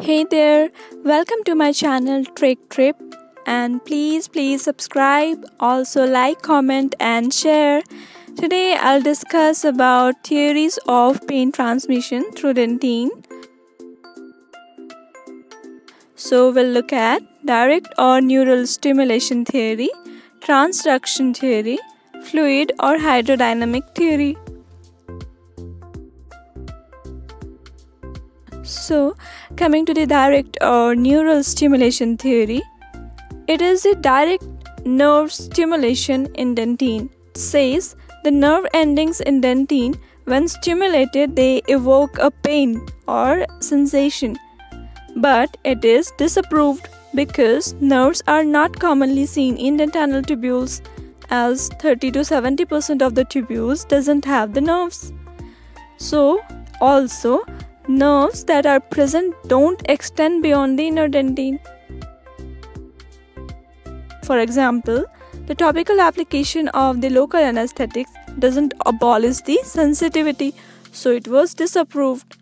Hey there, welcome to my channel Trick Trip, and please subscribe, also like, comment and share. Today I'll discuss about theories of pain transmission through dentine. So we'll look at direct or neural stimulation theory, transduction theory, fluid or hydrodynamic theory. So, coming to the direct or neural stimulation theory, it is a direct nerve stimulation in dentine. It says the nerve endings in dentine, when stimulated, they evoke a pain or sensation. But it is disapproved because nerves are not commonly seen in dentinal tubules, as 30 to 70% of the tubules doesn't have the nerves. So, also, nerves that are present don't extend beyond the inner dentine. For example, the topical application of the local anesthetics doesn't abolish the sensitivity, so it was disapproved.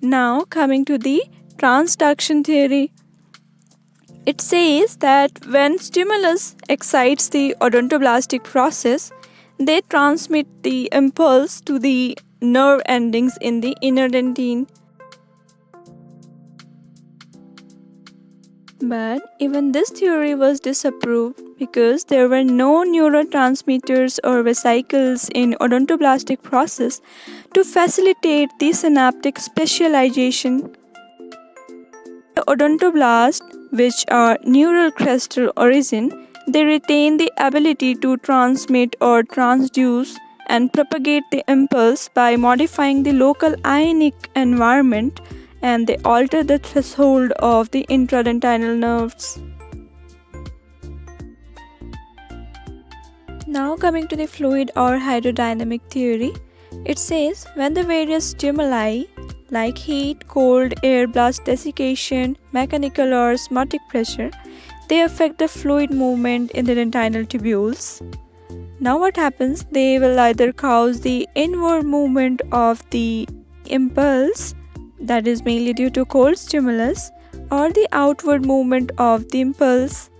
Now, coming to the transduction theory. It says that when stimulus excites the odontoblastic process, they transmit the impulse to the nerve endings in the inner dentine. But even this theory was disapproved because there were no neurotransmitters or vesicles in odontoblastic process to facilitate the synaptic specialization. The odontoblast, which are neural crystal origin, they retain the ability to transmit or transduce and propagate the impulse by modifying the local ionic environment, and they alter the threshold of the intradentinal nerves. Now coming to the fluid or hydrodynamic theory, it says when the various stimuli like heat, cold, air blast, desiccation, mechanical or osmotic pressure, they affect the fluid movement in the dentinal tubules. Now what happens? They will either cause the inward movement of the impulse, that is mainly due to cold stimulus, or the outward movement of the impulse,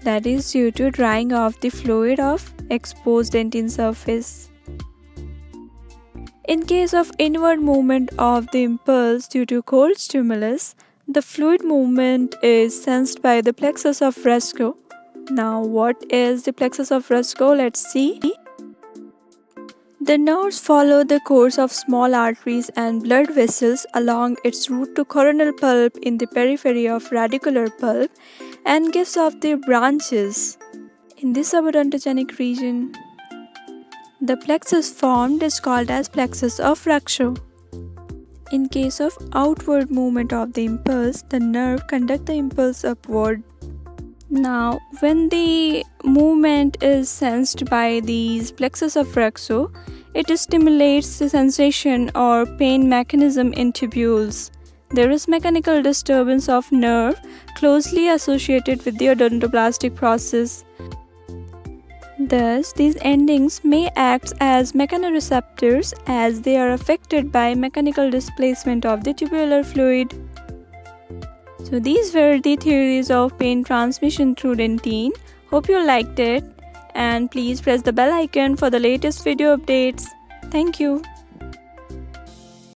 that is due to drying off the fluid of exposed dentine surface. In case of inward movement of the impulse due to cold stimulus, the fluid movement is sensed by the plexus of Briscoe. Now, what is the plexus of Briscoe? Let's see. The nerves follow the course of small arteries and blood vessels along its route to coronal pulp in the periphery of radicular pulp and gives off their branches in the subodontogenic region. The plexus formed is called as plexus of Briscoe. In case of outward movement of the impulse, the nerve conducts the impulse upward. Now, when the movement is sensed by these plexus of Briscoe, it stimulates the sensation or pain mechanism in tubules. There is mechanical disturbance of nerve closely associated with the odontoblastic process. Thus, these endings may act as mechanoreceptors as they are affected by mechanical displacement of the tubular fluid. So these were the theories of pain transmission through dentine. Hope you liked it, and please press the bell icon for the latest video updates. Thank you.